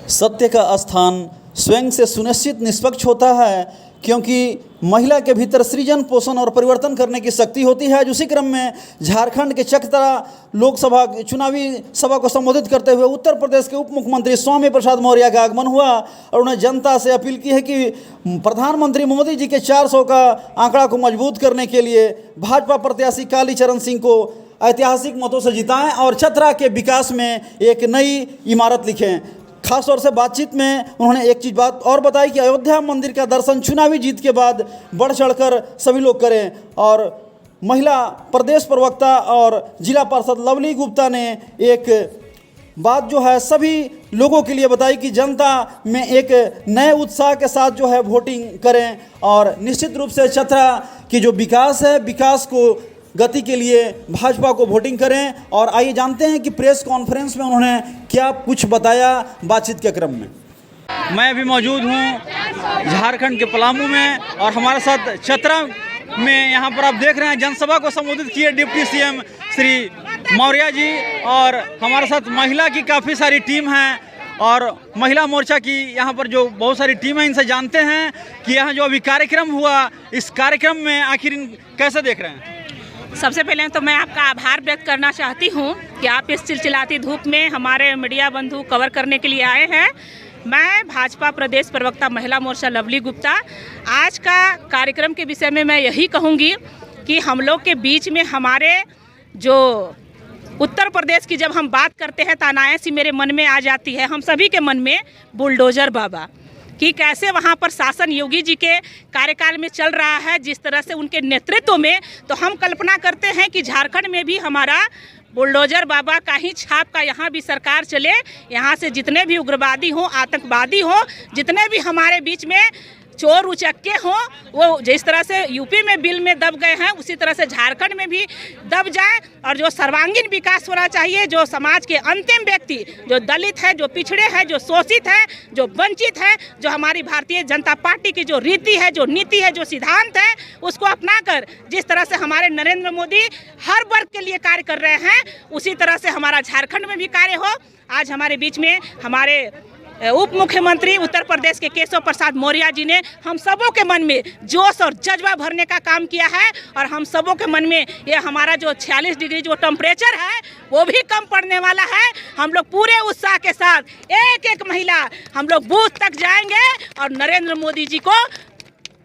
सत्य का स्थान स्वयं से सुनिश्चित निष्पक्ष होता है, क्योंकि महिला के भीतर सृजन, पोषण और परिवर्तन करने की शक्ति होती है। उसी क्रम में झारखंड के चकतरा लोकसभा चुनावी सभा को संबोधित करते हुए उत्तर प्रदेश के उप मुख्यमंत्री स्वामी प्रसाद मौर्य का आगमन हुआ और उन्हें जनता से अपील की है कि प्रधानमंत्री मोदी जी के 400 का आंकड़ा को मजबूत करने के लिए भाजपा प्रत्याशी कालीचरण सिंह को ऐतिहासिक मतों से जिताएं और चतरा के विकास में एक नई इमारत लिखें। खास तौर से बातचीत में उन्होंने एक चीज़ बात और बताई कि अयोध्या मंदिर का दर्शन चुनावी जीत के बाद बढ़ चढ़कर सभी लोग करें। और महिला प्रदेश प्रवक्ता और जिला पार्षद लवली गुप्ता ने एक बात जो है सभी लोगों के लिए बताई कि जनता में एक नए उत्साह के साथ जो है वोटिंग करें और निश्चित रूप से चतरा की जो विकास है, विकास को गति के लिए भाजपा को वोटिंग करें। और आइए जानते हैं कि प्रेस कॉन्फ्रेंस में उन्होंने क्या कुछ बताया बातचीत के क्रम में। मैं अभी मौजूद हूँ झारखंड के पलामू में और हमारे साथ चतरा में यहाँ पर आप देख रहे हैं जनसभा को संबोधित किए डिप्टी सीएम श्री मौर्य जी और हमारे साथ महिला की काफ़ी सारी टीम है और महिला मोर्चा की यहाँ पर जो बहुत सारी टीम है, इनसे जानते हैं कि यहाँ जो अभी कार्यक्रम हुआ इस कार्यक्रम में आखिर कैसे देख रहे हैं। सबसे पहले तो मैं आपका आभार व्यक्त करना चाहती हूँ कि आप इस चिलचिलाती धूप में हमारे मीडिया बंधु कवर करने के लिए आए हैं। मैं भाजपा प्रदेश प्रवक्ता महिला मोर्चा लवली गुप्ता, आज का कार्यक्रम के विषय में मैं यही कहूँगी कि हम लोग के बीच में हमारे जो उत्तर प्रदेश की जब हम बात करते हैं तो अनायास ही मेरे मन में आ जाती है, हम सभी के मन में बुलडोजर बाबा कि कैसे वहाँ पर शासन योगी जी के कार्यकाल में चल रहा है, जिस तरह से उनके नेतृत्व में, तो हम कल्पना करते हैं कि झारखंड में भी हमारा बुलडोजर बाबा का ही छाप का यहाँ भी सरकार चले। यहाँ से जितने भी उग्रवादी हों, आतंकवादी हों, जितने भी हमारे बीच में चोर उचक्के हों, वो जिस तरह से यूपी में बिल में दब गए हैं उसी तरह से झारखंड में भी दब जाए और जो सर्वांगीण विकास होना चाहिए, जो समाज के अंतिम व्यक्ति, जो दलित है, जो पिछड़े हैं, जो शोषित है, जो वंचित है, जो हमारी भारतीय जनता पार्टी की जो रीति है, जो नीति है, जो सिद्धांत है, उसको अपनाकर जिस तरह से हमारे नरेंद्र मोदी हर वर्ग के लिए कार्य कर रहे हैं, उसी तरह से हमारा झारखंड में भी कार्य हो। आज हमारे बीच में हमारे उप मुख्यमंत्री उत्तर प्रदेश के केशव प्रसाद मौर्य जी ने हम सबों के मन में जोश और जज्बा भरने का काम किया है और हम सबों के मन में ये हमारा जो 46 डिग्री जो टेम्परेचर है वो भी कम पड़ने वाला है। हम लोग पूरे उत्साह के साथ एक एक महिला हम लोग बूथ तक जाएंगे और नरेंद्र मोदी जी को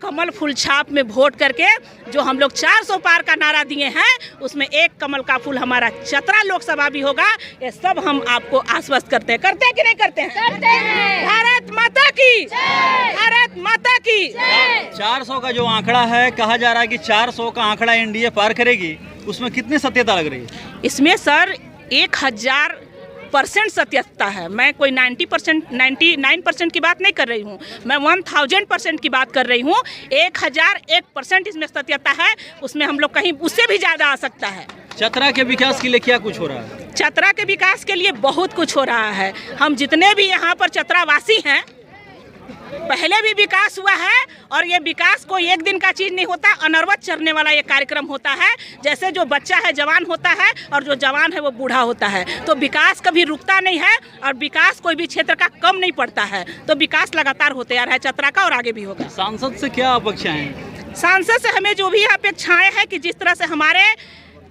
कमल फूल छाप में वोट करके जो हम लोग 400 पार का नारा दिए हैं उसमें एक कमल का फूल हमारा चतरा लोकसभा भी होगा। ये सब हम आपको आश्वस्त करते हैं कि नहीं करते हैं? करते हैं। भारत माता की जय, भारत माता की जय। 400 का जो आंकड़ा है, कहा जा रहा है कि 400 का आंकड़ा एनडीए पार करेगी, उसमें कितनी सत्यता लग रही है? इसमें सर 1000% सत्यता है। मैं कोई 90%, 99% की बात नहीं कर रही हूँ, मैं 1000% की बात कर रही हूँ। 1001% इसमें सत्यता है, उसमें हम लोग कहीं उससे भी ज़्यादा आ सकता है। चतरा के विकास के लिए क्या कुछ हो रहा है? चतरा के विकास के लिए बहुत कुछ हो रहा है। हम जितने भी यहाँ पर चतरावासी हैं, पहले भी विकास हुआ है और ये विकास कोई एक दिन का चीज़ नहीं होता, अनवरत चलने वाला ये कार्यक्रम होता है। जैसे जो बच्चा है जवान होता है और जो जवान है वो बूढ़ा होता है, तो विकास कभी रुकता नहीं है और विकास कोई भी क्षेत्र का कम नहीं पड़ता है, तो विकास लगातार होते आ रहा है चतरा का और आगे भी होगा। सांसद से क्या अपेक्षाएं हैं? सांसद से हमें जो भी अपेक्षाएं हैं कि जिस तरह से हमारे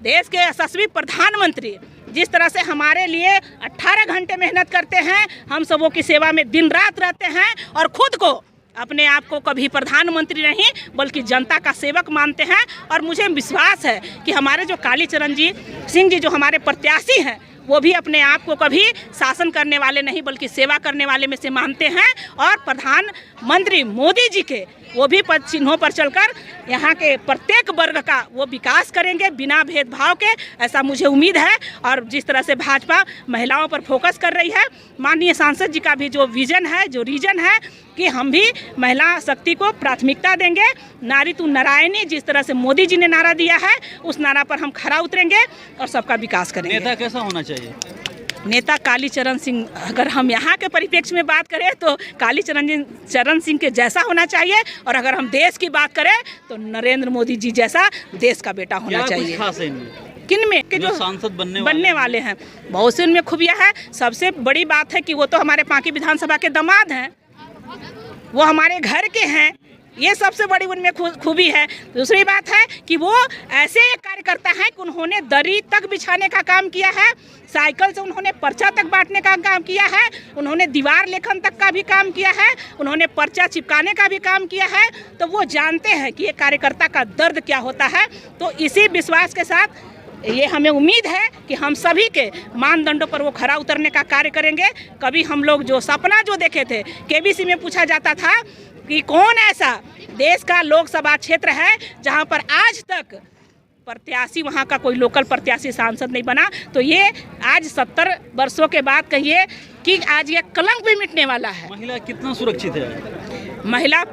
देश के यशस्वी प्रधानमंत्री जिस तरह से हमारे लिए 18 घंटे मेहनत करते हैं, हम सबों की सेवा में दिन रात रहते हैं और खुद को अपने आप को कभी प्रधानमंत्री नहीं बल्कि जनता का सेवक मानते हैं। और मुझे विश्वास है कि हमारे जो कालीचरण सिंह जी जो हमारे प्रत्याशी हैं वो भी अपने आप को कभी शासन करने वाले नहीं बल्कि सेवा करने वाले में से मानते हैं और प्रधानमंत्री मोदी जी के वो भी पद चिन्हों पर चलकर यहाँ के प्रत्येक वर्ग का वो विकास करेंगे बिना भेदभाव के, ऐसा मुझे उम्मीद है। और जिस तरह से भाजपा महिलाओं पर फोकस कर रही है, माननीय सांसद जी का भी जो विजन है, जो रीजन है कि हम भी महिला शक्ति को प्राथमिकता देंगे। नारी तू नारायणी जिस तरह से मोदी जी ने नारा दिया है उस नारा पर हम खरा उतरेंगे और सबका विकास करेंगे। नेता कैसा होना चाहिए? नेता कालीचरण सिंह, अगर हम यहाँ के परिप्रेक्ष्य में बात करें तो कालीचरण सिंह के जैसा होना चाहिए और अगर हम देश की बात करें तो नरेंद्र मोदी जी जैसा देश का बेटा होना चाहिए। खास है इनमें? किन में कि जो सांसद बनने वाले हैं, बहुत से उनमें खूबियाँ है। सबसे बड़ी बात है कि वो तो हमारे पांकी विधानसभा के दामाद हैं, वो हमारे घर के हैं, ये सबसे बड़ी उनमें खूबी है। दूसरी बात है कि वो ऐसे एक कार्यकर्ता हैं कि उन्होंने दरी तक बिछाने का काम किया है, साइकिल से उन्होंने पर्चा तक बांटने का काम किया है, उन्होंने दीवार लेखन तक का भी काम किया है, उन्होंने पर्चा चिपकाने का भी काम किया है। तो वो जानते हैं कि ये कार्यकर्ता का दर्द क्या होता है। तो इसी विश्वास के साथ ये हमें उम्मीद है कि हम सभी के मानदंडों पर वो खरा उतरने का कार्य करेंगे। कभी हम लोग जो सपना जो देखे थे, केबीसी में पूछा जाता था कि कौन ऐसा देश का लोकसभा क्षेत्र है जहां पर आज तक प्रत्याशी, वहां का कोई लोकल प्रत्याशी सांसद नहीं बना, तो ये आज 70 वर्षों के बाद कहिए कि आज ये कलंक भी मिटने वाला है। महिला कितना सुरक्षित है? महिला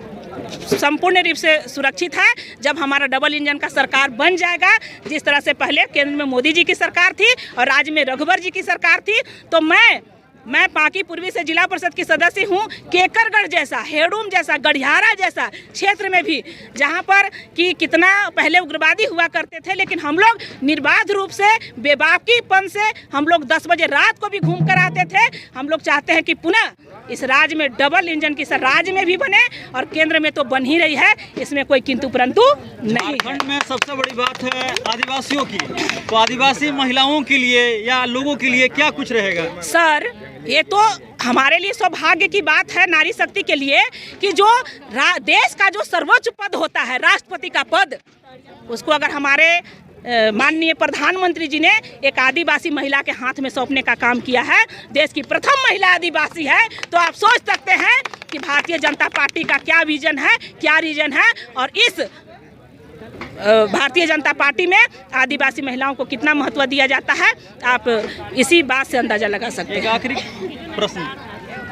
संपूर्ण रूप से सुरक्षित है। जब हमारा डबल इंजन का सरकार बन जाएगा, जिस तरह से पहले केंद्र में मोदी जी की सरकार थी और राज्य में रघुवर जी की सरकार थी, तो मैं पांकी पूर्वी से जिला परिषद की सदस्य हूँ। केकरगढ़ जैसा, हेड़ूम जैसा, गढ़ियारा जैसा क्षेत्र में भी जहाँ पर कि कितना पहले उग्रवादी हुआ करते थे, लेकिन हम लोग निर्बाध रूप से बेबाकीपन से हम लोग 10 बजे रात को भी घूम कर आते थे। हम लोग चाहते हैं कि पुनः इस राज्य में डबल इंजन की राज्य में भी बने और केंद्र में तो बन ही रही है, इसमें कोई किंतु परंतु नहीं। झारखंड में सबसे बड़ी बात है आदिवासियों की, तो आदिवासी महिलाओं के लिए या लोगों के लिए क्या कुछ रहेगा? सर, ये तो हमारे लिए सौभाग्य की बात है, नारी शक्ति के लिए, कि जो देश का जो सर्वोच्च पद होता है, राष्ट्रपति का पद, उसको अगर हमारे माननीय प्रधानमंत्री जी ने एक आदिवासी महिला के हाथ में सौंपने का काम किया है। देश की प्रथम महिला आदिवासी है। तो आप सोच सकते हैं कि भारतीय जनता पार्टी का क्या विजन है, क्या रीजन है, और इस भारतीय जनता पार्टी में आदिवासी महिलाओं को कितना महत्व दिया जाता है। आप इसी बात से अंदाजा लगा सकते हैं। एक आखिरी प्रश्न,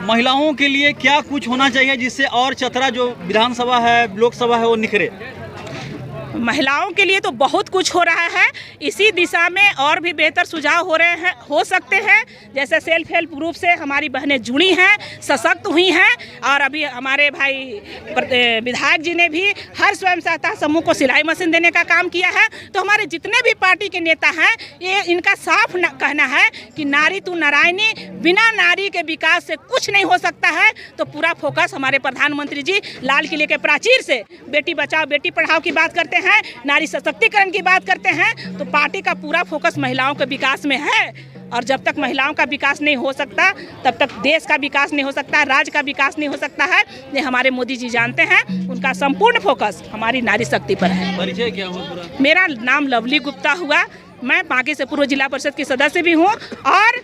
महिलाओं के लिए क्या कुछ होना चाहिए जिससे और चतरा जो विधानसभा है, लोकसभा है, वो निखरे? महिलाओं के लिए तो बहुत कुछ हो रहा है। इसी दिशा में और भी बेहतर सुझाव हो सकते हैं। जैसे सेल्फ हेल्प ग्रुप से हमारी बहनें जुड़ी हैं, सशक्त हुई हैं, और अभी हमारे भाई विधायक जी ने भी हर स्वयं सहायता समूह को सिलाई मशीन देने का काम किया है। तो हमारे जितने भी पार्टी के नेता हैं, ये इनका साफ कहना है कि नारी तू नारायणी, बिना नारी के विकास से कुछ नहीं हो सकता है। तो पूरा फोकस हमारे प्रधानमंत्री जी लाल किले के प्राचीर से बेटी बचाओ बेटी पढ़ाओ की बात करते हैं, नारी सशक्तिकरण की बात करते हैं। तो पार्टी का पूरा फोकस महिलाओं के विकास में है। और जब तक महिलाओं का विकास नहीं हो सकता, तब तक देश का विकास नहीं हो सकता, राज्य का विकास नहीं हो सकता है। ये हमारे मोदी जी जानते हैं। उनका संपूर्ण फोकस हमारी नारी शक्ति पर है। परिचय क्या हुआ पूरा? मेरा नाम लवली गुप्ता हुआ। मैं पांकी से पूर्व जिला परिषद की सदस्य भी हूँ और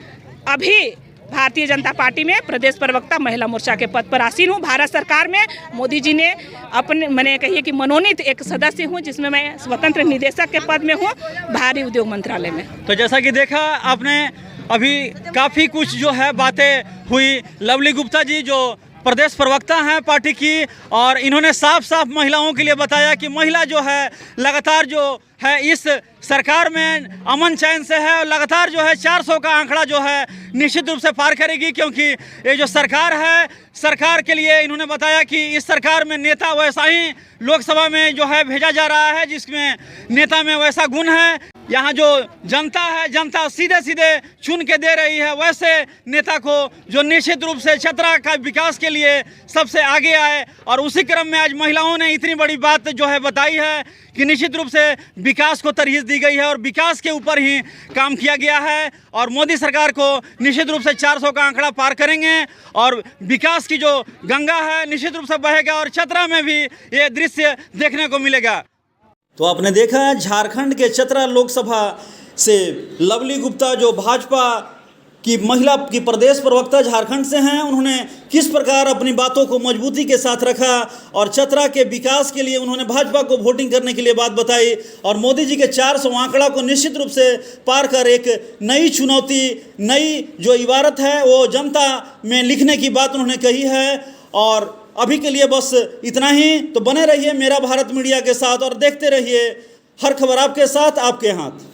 अभी भारतीय जनता पार्टी में प्रदेश प्रवक्ता महिला मोर्चा के पद पर आसीन हूँ। भारत सरकार में मोदी जी ने मैंने कहिए कि मनोनीत एक सदस्य हूँ, जिसमें मैं स्वतंत्र निदेशक के पद में हूँ भारी उद्योग मंत्रालय में। तो जैसा कि देखा आपने, अभी काफ़ी कुछ जो है बातें हुई। लवली गुप्ता जी जो प्रदेश प्रवक्ता हैं पार्टी की, और इन्होंने साफ साफ महिलाओं के लिए बताया कि महिला जो है लगातार जो है इस सरकार में अमन चैन से है, और लगातार जो है 400 का आंकड़ा जो है निश्चित रूप से पार करेगी। क्योंकि ये जो सरकार है, सरकार के लिए इन्होंने बताया कि इस सरकार में नेता वैसा ही लोकसभा में जो है भेजा जा रहा है जिसमें नेता में वैसा गुण है। यहाँ जो जनता है, जनता सीधे सीधे चुन के दे रही है वैसे नेता को, जो निश्चित रूप से चतरा का विकास के लिए सबसे आगे आए। और उसी क्रम में आज महिलाओं ने इतनी बड़ी बात जो है बताई है कि निश्चित रूप से विकास को तरजीह दी गई है और विकास के ऊपर ही काम किया गया है। और मोदी सरकार को निश्चित रूप से 400 का आंकड़ा पार करेंगे और विकास की जो गंगा है निश्चित रूप से बहेगा, और चतरा में भी ये दृश्य देखने को मिलेगा। तो आपने देखा झारखंड के चतरा लोकसभा से लवली गुप्ता जो भाजपा की महिला की प्रदेश प्रवक्ता झारखंड से हैं, उन्होंने किस प्रकार अपनी बातों को मजबूती के साथ रखा और चतरा के विकास के लिए उन्होंने भाजपा को वोटिंग करने के लिए बात बताई। और मोदी जी के 400 आंकड़ा को निश्चित रूप से पार कर एक नई चुनौती, नई जो इबारत है वो जनता में लिखने की बात उन्होंने कही है। और अभी के लिए बस इतना ही। तो बने रहिए मेरा भारत मीडिया के साथ और देखते रहिए हर खबर आपके साथ, आपके हाथ।